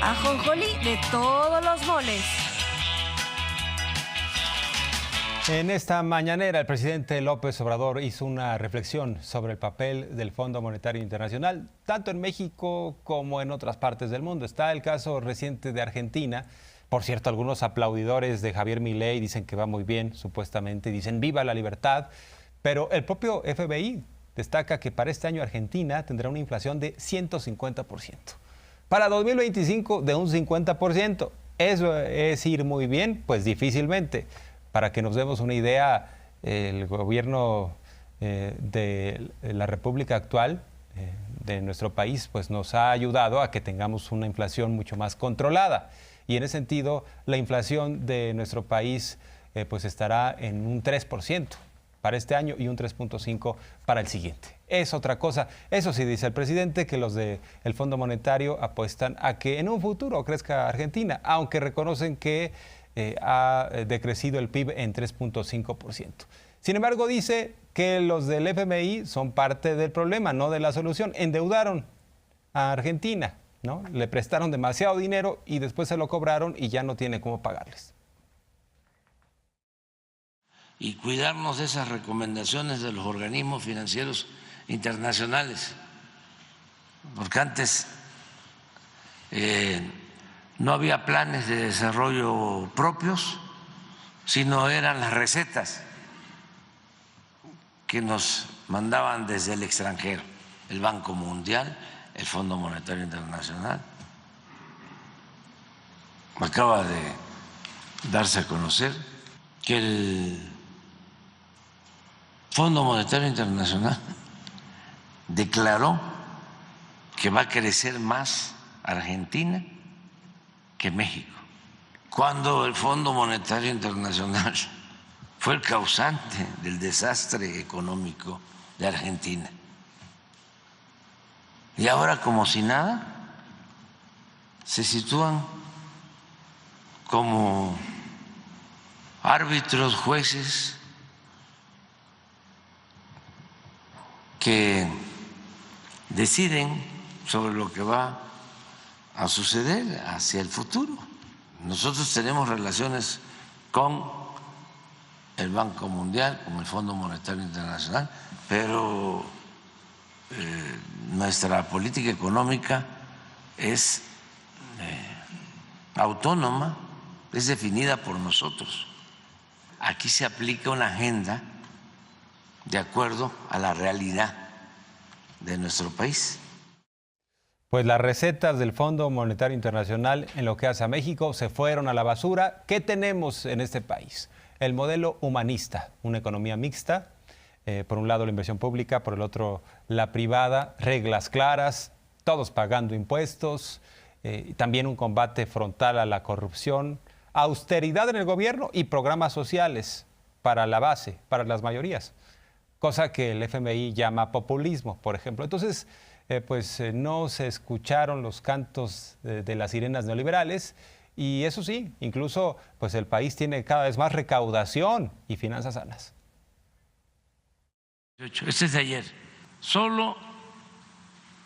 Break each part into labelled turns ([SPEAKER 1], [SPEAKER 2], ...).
[SPEAKER 1] Ajonjolí de todos los moles.
[SPEAKER 2] En esta mañanera, el presidente López Obrador hizo una reflexión sobre el papel del Fondo Monetario Internacional, tanto en México como en otras partes del mundo. Está el caso reciente de Argentina. Por cierto, algunos aplaudidores de Javier Milei dicen que va muy bien, supuestamente, dicen viva la libertad, pero el propio FBI destaca que para este año Argentina tendrá una inflación de 150%. Para 2025 de un 50%. ¿Eso es ir muy bien? Pues difícilmente. Para que nos demos una idea, el gobierno de la República actual de nuestro país pues nos ha ayudado a que tengamos una inflación mucho más controlada. Y en ese sentido, la inflación de nuestro país pues estará en un 3% para este año y un 3.5% para el siguiente. Es otra cosa. Eso sí, dice el presidente, que los del Fondo Monetario apuestan a que en un futuro crezca Argentina, aunque reconocen que ha decrecido el PIB en 3.5%. Sin embargo, dice que los del FMI son parte del problema, no de la solución. Endeudaron a Argentina, ¿no? Le prestaron demasiado dinero y después se lo cobraron y ya no tiene cómo pagarles.
[SPEAKER 3] Y cuidarnos de esas recomendaciones de los organismos financieros internacionales, porque antes no había planes de desarrollo propios, sino eran las recetas que nos mandaban desde el extranjero, el Banco Mundial, el Fondo Monetario Internacional. Acaba de darse a conocer que el Fondo Monetario Internacional declaró que va a crecer más Argentina que México, cuando el Fondo Monetario Internacional fue el causante del desastre económico de Argentina. Y ahora, como si nada, se sitúan como árbitros, jueces que deciden sobre lo que va a suceder hacia el futuro. Nosotros tenemos relaciones con el Banco Mundial, con el Fondo Monetario Internacional, pero nuestra política económica es autónoma, es definida por nosotros. Aquí se aplica una agenda de acuerdo a la realidad de nuestro país.
[SPEAKER 2] Pues las recetas del Fondo Monetario Internacional en lo que hace a México se fueron a la basura. ¿Qué tenemos en este país? El modelo humanista, una economía mixta, por un lado la inversión pública, por el otro la privada, reglas claras, todos pagando impuestos, también un combate frontal a la corrupción, austeridad en el gobierno y programas sociales para la base, para las mayorías, cosa que el FMI llama populismo, por ejemplo. Entonces, no se escucharon los cantos de las sirenas neoliberales y eso sí, incluso pues el país tiene cada vez más recaudación y finanzas sanas.
[SPEAKER 3] Este es de ayer. Solo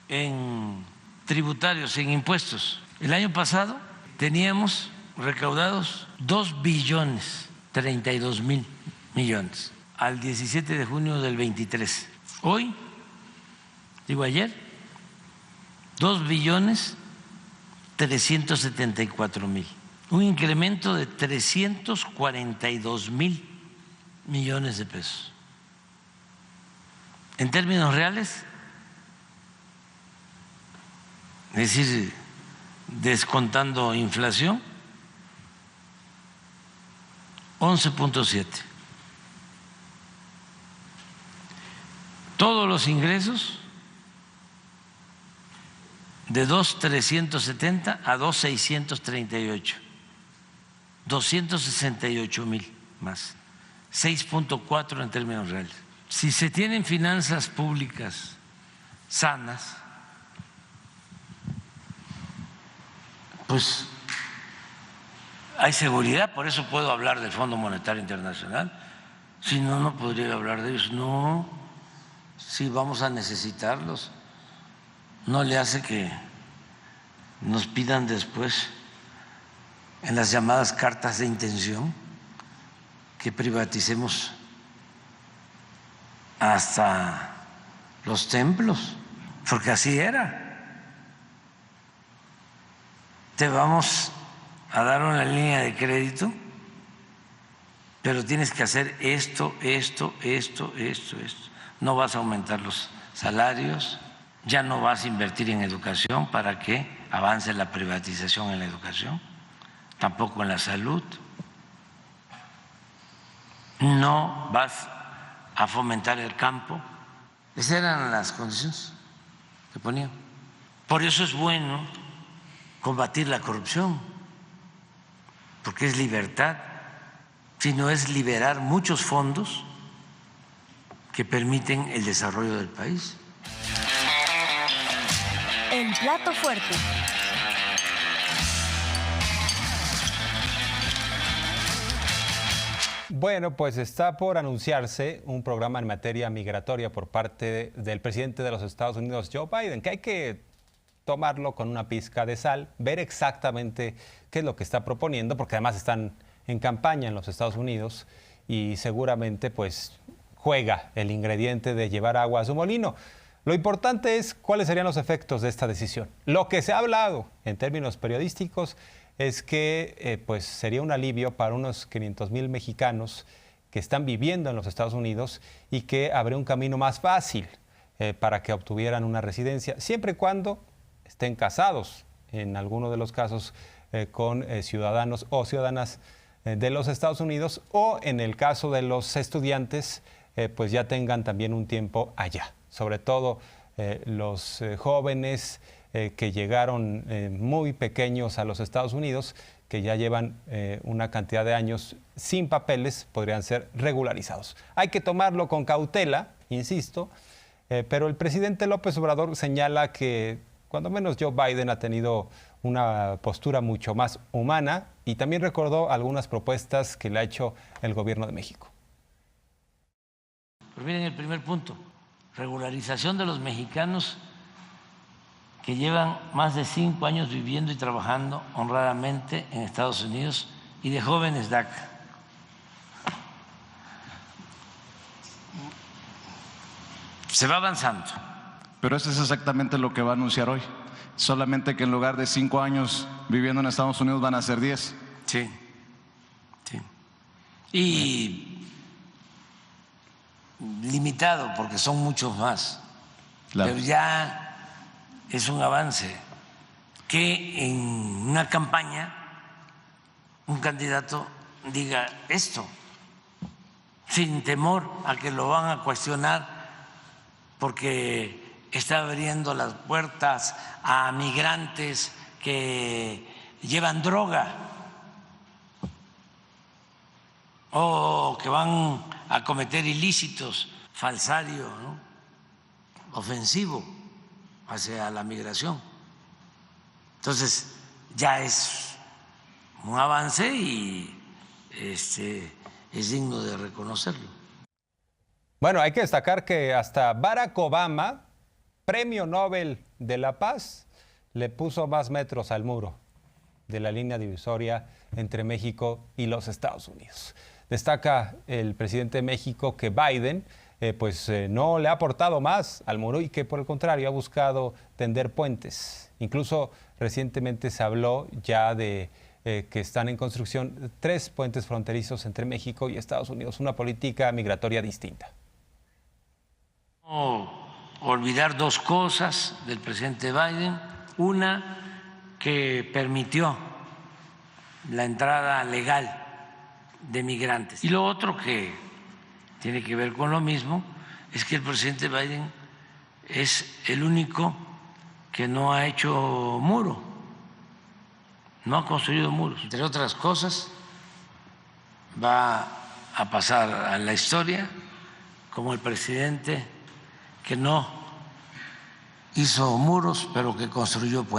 [SPEAKER 3] en tributarios, en impuestos. El año pasado teníamos recaudados 2.032.000.000.000 al 17 de junio del 23. Hoy, ayer, 2.374.000.000, un incremento de 342.000.000.000 de pesos. En términos reales, es decir, descontando inflación, 11.7. Todos los ingresos de 2.370 a 2.638, 268.000 más, 6.4 en términos reales. Si se tienen finanzas públicas sanas, pues hay seguridad, por eso puedo hablar del Fondo Monetario Internacional, si no, no podría hablar de ellos. No, si vamos a necesitarlos, no le hace que nos pidan después en las llamadas cartas de intención que privaticemos hasta los templos, porque así era. Te vamos a dar una línea de crédito, pero tienes que hacer esto. No vas a aumentar los salarios, ya no vas a invertir en educación para que avance la privatización en la educación, tampoco en la salud. No vas a fomentar el campo. Esas eran las condiciones que ponían. Por eso es bueno combatir la corrupción, porque es libertad, sino es liberar muchos fondos que permiten el desarrollo del país.
[SPEAKER 1] El plato fuerte.
[SPEAKER 2] Bueno, pues está por anunciarse un programa en materia migratoria por parte del presidente de los Estados Unidos, Joe Biden, que hay que tomarlo con una pizca de sal, ver exactamente qué es lo que está proponiendo, porque además están en campaña en los Estados Unidos y seguramente pues juega el ingrediente de llevar agua a su molino. Lo importante es cuáles serían los efectos de esta decisión. Lo que se ha hablado en términos periodísticos es que pues sería un alivio para unos 500,000 mexicanos que están viviendo en los Estados Unidos y que habría un camino más fácil para que obtuvieran una residencia, siempre y cuando estén casados, en alguno de los casos con ciudadanos o ciudadanas de los Estados Unidos, o en el caso de los estudiantes, pues ya tengan también un tiempo allá. Sobre todo los jóvenes que llegaron muy pequeños a los Estados Unidos, que ya llevan una cantidad de años sin papeles, podrían ser regularizados. Hay que tomarlo con cautela, insisto, pero el presidente López Obrador señala que cuando menos Joe Biden ha tenido una postura mucho más humana y también recordó algunas propuestas que le ha hecho el gobierno de México.
[SPEAKER 3] Pues miren el primer punto, regularización de los mexicanos que llevan más de 5 años viviendo y trabajando honradamente en Estados Unidos y de jóvenes DACA. Se va avanzando.
[SPEAKER 4] Pero eso es exactamente lo que va a anunciar hoy. Solamente que en lugar de 5 años viviendo en Estados Unidos van a ser 10.
[SPEAKER 3] Sí, sí. Y limitado porque son muchos más. Claro. Pero ya es un avance que en una campaña un candidato diga esto sin temor a que lo van a cuestionar porque está abriendo las puertas a migrantes que llevan droga o que van a cometer ilícitos, falsario, ¿no?, ofensivo hacia la migración. Entonces ya es un avance y es digno de reconocerlo.
[SPEAKER 2] Bueno, hay que destacar que hasta Barack Obama, Premio Nobel de la Paz, le puso más metros al muro de la línea divisoria entre México y los Estados Unidos. Destaca el presidente de México que Biden no le ha aportado más al muro y que por el contrario ha buscado tender puentes. Incluso recientemente se habló ya de que están en construcción 3 puentes fronterizos entre México y Estados Unidos, una política migratoria distinta.
[SPEAKER 3] No olvidar 2 cosas del presidente Biden. Una, que permitió la entrada legal de migrantes. Y lo otro, que tiene que ver con lo mismo, es que el presidente Biden es el único que no ha hecho muro, no ha construido muros. Entre otras cosas, va a pasar a la historia como el presidente que no hizo muros, pero que construyó puentes.